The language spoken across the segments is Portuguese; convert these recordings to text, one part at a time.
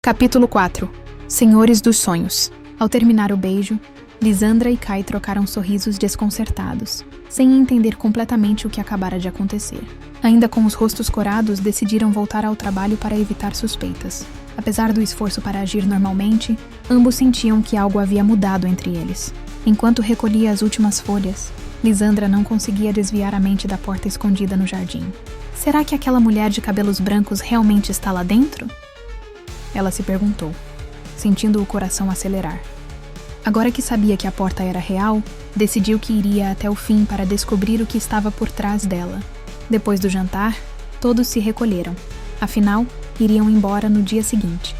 Capítulo 4. Senhores dos Sonhos. Ao terminar o beijo, Lisandra e Kai trocaram sorrisos desconcertados, sem entender completamente o que acabara de acontecer. Ainda com os rostos corados, decidiram voltar ao trabalho para evitar suspeitas. Apesar do esforço para agir normalmente, ambos sentiam que algo havia mudado entre eles. Enquanto recolhia as últimas folhas, Lisandra não conseguia desviar a mente da porta escondida no jardim. Será que aquela mulher de cabelos brancos realmente está lá dentro? Ela se perguntou, sentindo o coração acelerar. Agora que sabia que a porta era real, decidiu que iria até o fim para descobrir o que estava por trás dela. Depois do jantar, todos se recolheram. Afinal, iriam embora no dia seguinte.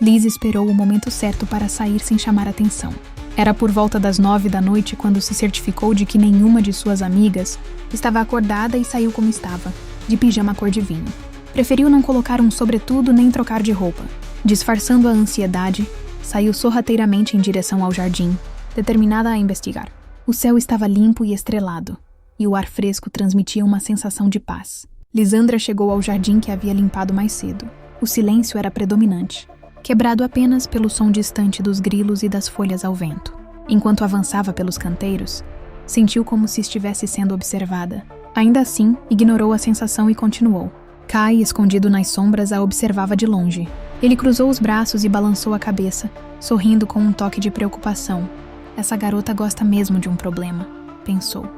Liz esperou o momento certo para sair sem chamar atenção. Era por volta das 9 da noite quando se certificou de que nenhuma de suas amigas estava acordada e saiu como estava, de pijama cor de vinho. Preferiu não colocar um sobretudo nem trocar de roupa. Disfarçando a ansiedade, saiu sorrateiramente em direção ao jardim, determinada a investigar. O céu estava limpo e estrelado, e o ar fresco transmitia uma sensação de paz. Lisandra chegou ao jardim que havia limpado mais cedo. O silêncio era predominante, quebrado apenas pelo som distante dos grilos e das folhas ao vento. Enquanto avançava pelos canteiros, sentiu como se estivesse sendo observada. Ainda assim, ignorou a sensação e continuou. Kai, escondido nas sombras, a observava de longe. Ele cruzou os braços e balançou a cabeça, sorrindo com um toque de preocupação. Essa garota gosta mesmo de um problema, pensou.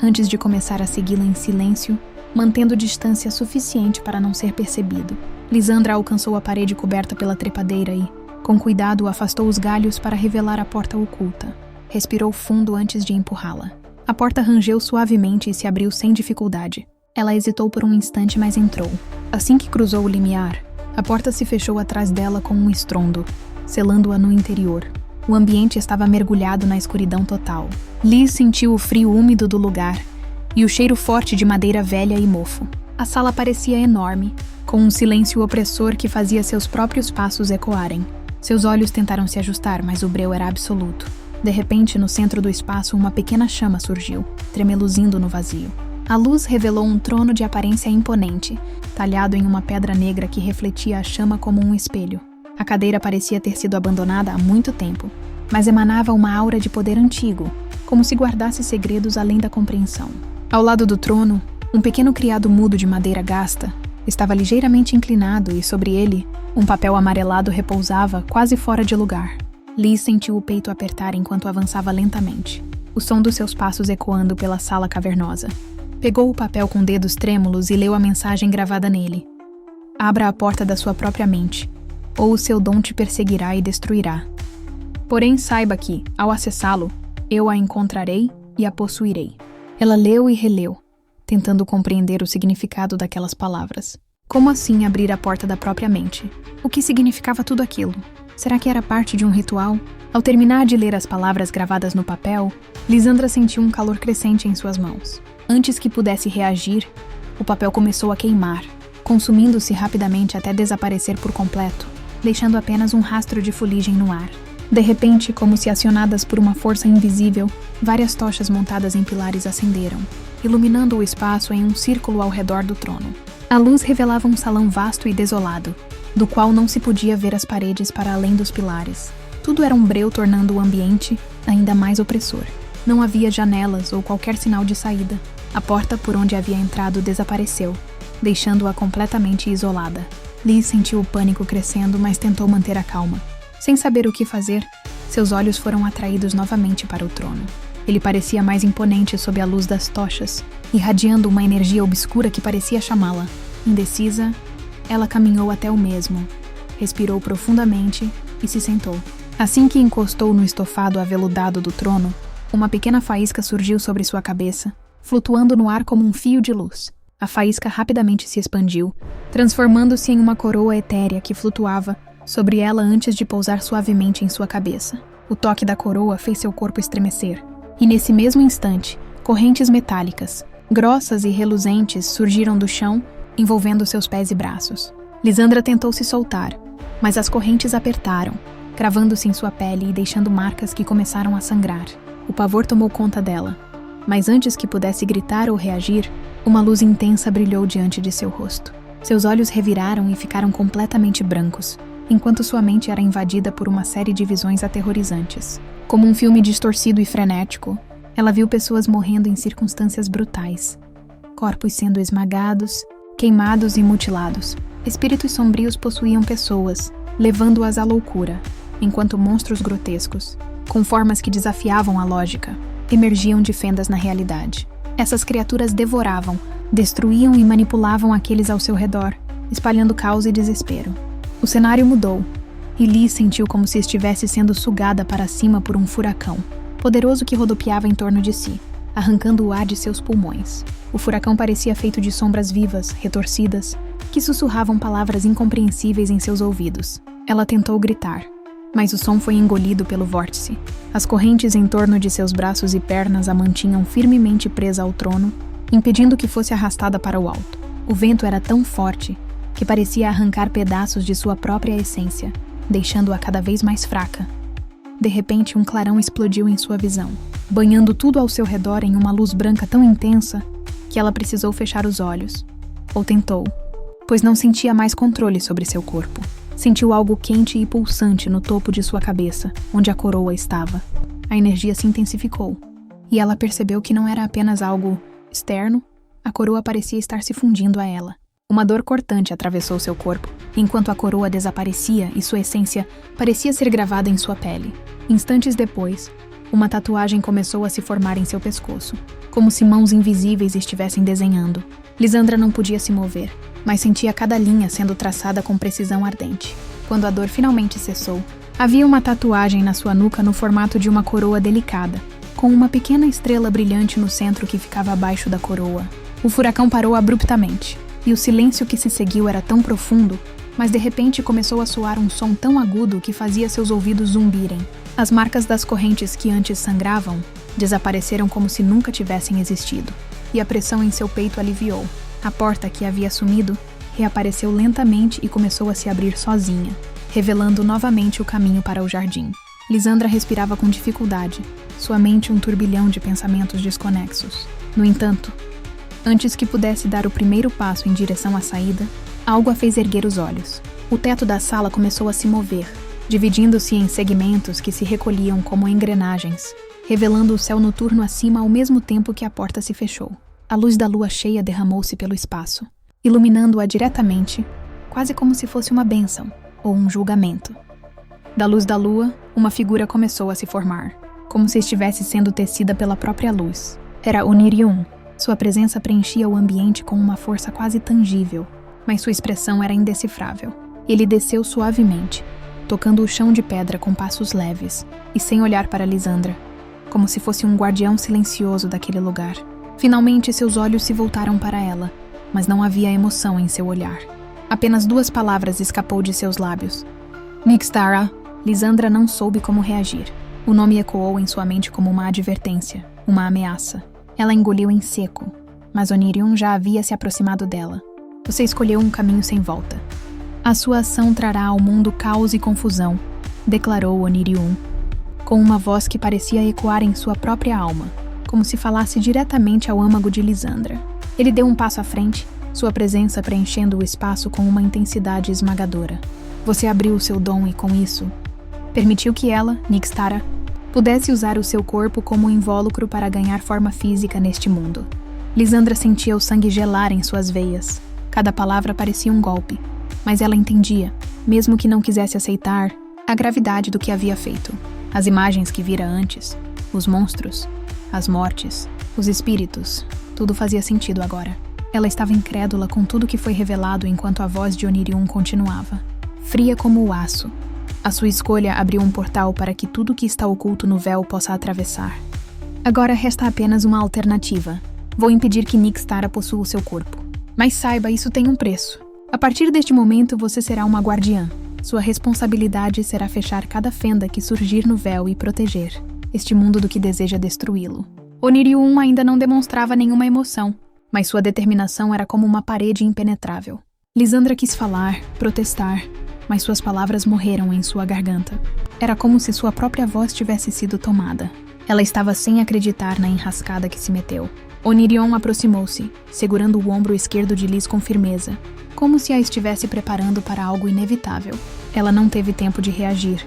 Antes de começar a segui-la em silêncio, mantendo distância suficiente para não ser percebido, Lisandra alcançou a parede coberta pela trepadeira e, com cuidado, afastou os galhos para revelar a porta oculta. Respirou fundo antes de empurrá-la. A porta rangeu suavemente e se abriu sem dificuldade. Ela hesitou por um instante, mas entrou. Assim que cruzou o limiar, a porta se fechou atrás dela com um estrondo, selando-a no interior. O ambiente estava mergulhado na escuridão total. Liz sentiu o frio úmido do lugar e o cheiro forte de madeira velha e mofo. A sala parecia enorme, com um silêncio opressor que fazia seus próprios passos ecoarem. Seus olhos tentaram se ajustar, mas o breu era absoluto. De repente, no centro do espaço, uma pequena chama surgiu, tremeluzindo no vazio. A luz revelou um trono de aparência imponente, talhado em uma pedra negra que refletia a chama como um espelho. A cadeira parecia ter sido abandonada há muito tempo, mas emanava uma aura de poder antigo, como se guardasse segredos além da compreensão. Ao lado do trono, um pequeno criado mudo de madeira gasta estava ligeiramente inclinado e sobre ele, um papel amarelado repousava quase fora de lugar. Liz sentiu o peito apertar enquanto avançava lentamente, o som dos seus passos ecoando pela sala cavernosa. Pegou o papel com dedos trêmulos e leu a mensagem gravada nele. Abra a porta da sua própria mente, ou o seu dom te perseguirá e destruirá. Porém, saiba que, ao acessá-lo, eu a encontrarei e a possuirei. Ela leu e releu, tentando compreender o significado daquelas palavras. Como assim abrir a porta da própria mente? O que significava tudo aquilo? Será que era parte de um ritual? Ao terminar de ler as palavras gravadas no papel, Lisandra sentiu um calor crescente em suas mãos. Antes que pudesse reagir, o papel começou a queimar, consumindo-se rapidamente até desaparecer por completo, deixando apenas um rastro de fuligem no ar. De repente, como se acionadas por uma força invisível, várias tochas montadas em pilares acenderam, iluminando o espaço em um círculo ao redor do trono. A luz revelava um salão vasto e desolado, do qual não se podia ver as paredes para além dos pilares. Tudo era um breu, tornando o ambiente ainda mais opressor. Não havia janelas ou qualquer sinal de saída. A porta por onde havia entrado desapareceu, deixando-a completamente isolada. Liz sentiu o pânico crescendo, mas tentou manter a calma. Sem saber o que fazer, seus olhos foram atraídos novamente para o trono. Ele parecia mais imponente sob a luz das tochas, irradiando uma energia obscura que parecia chamá-la. Indecisa, ela caminhou até o mesmo, respirou profundamente e se sentou. Assim que encostou no estofado aveludado do trono, uma pequena faísca surgiu sobre sua cabeça, flutuando no ar como um fio de luz. A faísca rapidamente se expandiu, transformando-se em uma coroa etérea que flutuava sobre ela antes de pousar suavemente em sua cabeça. O toque da coroa fez seu corpo estremecer, e nesse mesmo instante, correntes metálicas, grossas e reluzentes, surgiram do chão, envolvendo seus pés e braços. Lisandra tentou se soltar, mas as correntes apertaram, cravando-se em sua pele e deixando marcas que começaram a sangrar. O pavor tomou conta dela, mas antes que pudesse gritar ou reagir, uma luz intensa brilhou diante de seu rosto. Seus olhos reviraram e ficaram completamente brancos, enquanto sua mente era invadida por uma série de visões aterrorizantes. Como um filme distorcido e frenético, ela viu pessoas morrendo em circunstâncias brutais. Corpos sendo esmagados, queimados e mutilados. Espíritos sombrios possuíam pessoas, levando-as à loucura, enquanto monstros grotescos, com formas que desafiavam a lógica, emergiam de fendas na realidade. Essas criaturas devoravam, destruíam e manipulavam aqueles ao seu redor, espalhando caos e desespero. O cenário mudou, e Lee sentiu como se estivesse sendo sugada para cima por um furacão, poderoso que rodopiava em torno de si, arrancando o ar de seus pulmões. O furacão parecia feito de sombras vivas, retorcidas, que sussurravam palavras incompreensíveis em seus ouvidos. Ela tentou gritar, mas o som foi engolido pelo vórtice. As correntes em torno de seus braços e pernas a mantinham firmemente presa ao trono, impedindo que fosse arrastada para o alto. O vento era tão forte que parecia arrancar pedaços de sua própria essência, deixando-a cada vez mais fraca. De repente, um clarão explodiu em sua visão, banhando tudo ao seu redor em uma luz branca tão intensa que ela precisou fechar os olhos. Ou tentou, pois não sentia mais controle sobre seu corpo. Sentiu algo quente e pulsante no topo de sua cabeça, onde a coroa estava. A energia se intensificou, e ela percebeu que não era apenas algo externo, a coroa parecia estar se fundindo a ela. Uma dor cortante atravessou seu corpo, enquanto a coroa desaparecia e sua essência parecia ser gravada em sua pele. Instantes depois, uma tatuagem começou a se formar em seu pescoço, como se mãos invisíveis estivessem desenhando. Lisandra não podia se mover, mas sentia cada linha sendo traçada com precisão ardente. Quando a dor finalmente cessou, havia uma tatuagem na sua nuca no formato de uma coroa delicada, com uma pequena estrela brilhante no centro que ficava abaixo da coroa. O furacão parou abruptamente, e o silêncio que se seguiu era tão profundo, mas de repente começou a soar um som tão agudo que fazia seus ouvidos zumbirem. As marcas das correntes que antes sangravam desapareceram como se nunca tivessem existido, e a pressão em seu peito aliviou. A porta que havia sumido reapareceu lentamente e começou a se abrir sozinha, revelando novamente o caminho para o jardim. Lisandra respirava com dificuldade, sua mente um turbilhão de pensamentos desconexos. No entanto, antes que pudesse dar o primeiro passo em direção à saída, algo a fez erguer os olhos. O teto da sala começou a se mover, dividindo-se em segmentos que se recolhiam como engrenagens, revelando o céu noturno acima ao mesmo tempo que a porta se fechou. A luz da lua cheia derramou-se pelo espaço, iluminando-a diretamente, quase como se fosse uma bênção ou um julgamento. Da luz da lua, uma figura começou a se formar, como se estivesse sendo tecida pela própria luz. Era Onirion. Sua presença preenchia o ambiente com uma força quase tangível, mas sua expressão era indecifrável. Ele desceu suavemente, tocando o chão de pedra com passos leves e sem olhar para Lisandra, como se fosse um guardião silencioso daquele lugar. Finalmente, seus olhos se voltaram para ela, mas não havia emoção em seu olhar. Apenas 2 palavras escapou de seus lábios. Nixtara. Lisandra não soube como reagir. O nome ecoou em sua mente como uma advertência, uma ameaça. Ela engoliu em seco, mas Onirion já havia se aproximado dela. Você escolheu um caminho sem volta. A sua ação trará ao mundo caos e confusão, declarou Onirion, com uma voz que parecia ecoar em sua própria alma, como se falasse diretamente ao âmago de Lisandra. Ele deu um passo à frente, sua presença preenchendo o espaço com uma intensidade esmagadora. Você abriu o seu dom e, com isso, permitiu que ela, Nixtara, pudesse usar o seu corpo como invólucro para ganhar forma física neste mundo. Lisandra sentia o sangue gelar em suas veias. Cada palavra parecia um golpe, mas ela entendia, mesmo que não quisesse aceitar, a gravidade do que havia feito. As imagens que vira antes, os monstros, as mortes, os espíritos, tudo fazia sentido agora. Ela estava incrédula com tudo que foi revelado enquanto a voz de Onirion continuava. Fria como o aço. A sua escolha abriu um portal para que tudo que está oculto no véu possa atravessar. Agora resta apenas uma alternativa. Vou impedir que Nixtara possua o seu corpo. Mas saiba, isso tem um preço. A partir deste momento, você será uma guardiã. Sua responsabilidade será fechar cada fenda que surgir no véu e proteger este mundo do que deseja destruí-lo. Onirion ainda não demonstrava nenhuma emoção, mas sua determinação era como uma parede impenetrável. Lisandra quis falar, protestar, mas suas palavras morreram em sua garganta. Era como se sua própria voz tivesse sido tomada. Ela estava sem acreditar na enrascada que se meteu. Onirion aproximou-se, segurando o ombro esquerdo de Liz com firmeza, como se a estivesse preparando para algo inevitável. Ela não teve tempo de reagir,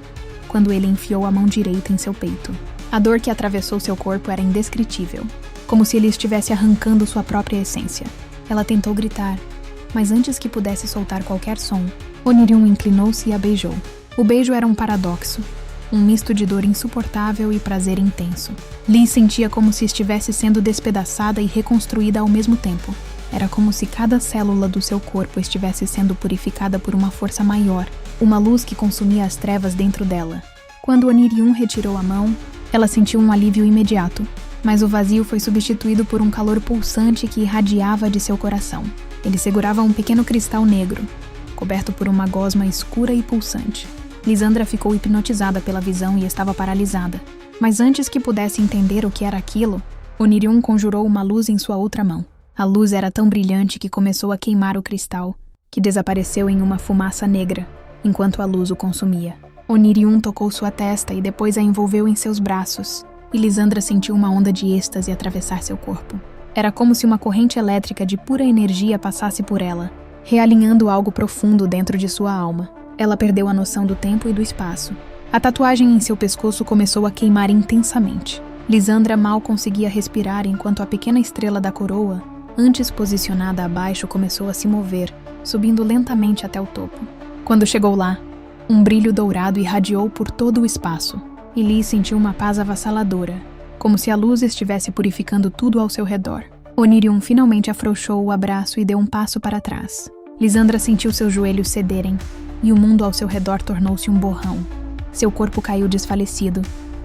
quando ele enfiou a mão direita em seu peito. A dor que atravessou seu corpo era indescritível, como se ele estivesse arrancando sua própria essência. Ela tentou gritar, mas antes que pudesse soltar qualquer som, Onirium inclinou-se e a beijou. O beijo era um paradoxo, um misto de dor insuportável e prazer intenso. Lee sentia como se estivesse sendo despedaçada e reconstruída ao mesmo tempo. Era como se cada célula do seu corpo estivesse sendo purificada por uma força maior, uma luz que consumia as trevas dentro dela. Quando Onirium retirou a mão, ela sentiu um alívio imediato, mas o vazio foi substituído por um calor pulsante que irradiava de seu coração. Ele segurava um pequeno cristal negro, coberto por uma gosma escura e pulsante. Lisandra ficou hipnotizada pela visão e estava paralisada. Mas antes que pudesse entender o que era aquilo, Onirium conjurou uma luz em sua outra mão. A luz era tão brilhante que começou a queimar o cristal, que desapareceu em uma fumaça negra, enquanto a luz o consumia. Onirium tocou sua testa e depois a envolveu em seus braços, e Lisandra sentiu uma onda de êxtase atravessar seu corpo. Era como se uma corrente elétrica de pura energia passasse por ela, realinhando algo profundo dentro de sua alma. Ela perdeu a noção do tempo e do espaço. A tatuagem em seu pescoço começou a queimar intensamente. Lisandra mal conseguia respirar enquanto a pequena estrela da coroa, antes posicionada abaixo, começou a se mover, subindo lentamente até o topo. Quando chegou lá, um brilho dourado irradiou por todo o espaço, e Lee sentiu uma paz avassaladora, como se a luz estivesse purificando tudo ao seu redor. Onirium finalmente afrouxou o abraço e deu um passo para trás. Lisandra sentiu seus joelhos cederem, e o mundo ao seu redor tornou-se um borrão. Seu corpo caiu desfalecido,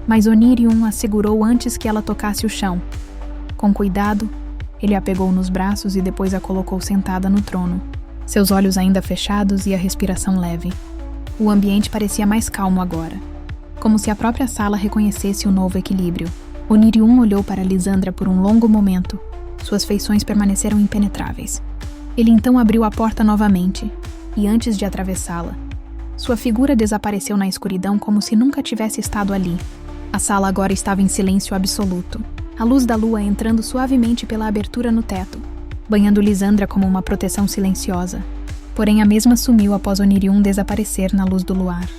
mas Onirium a segurou antes que ela tocasse o chão. Com cuidado, ele a pegou nos braços e depois a colocou sentada no trono, seus olhos ainda fechados e a respiração leve. O ambiente parecia mais calmo agora, como se a própria sala reconhecesse o novo equilíbrio. Onirium olhou para Lisandra por um longo momento. Suas feições permaneceram impenetráveis. Ele então abriu a porta novamente, e antes de atravessá-la, sua figura desapareceu na escuridão como se nunca tivesse estado ali. A sala agora estava em silêncio absoluto, a luz da lua entrando suavemente pela abertura no teto, banhando Lisandra como uma proteção silenciosa. Porém, a mesma sumiu após Onirium desaparecer na luz do luar.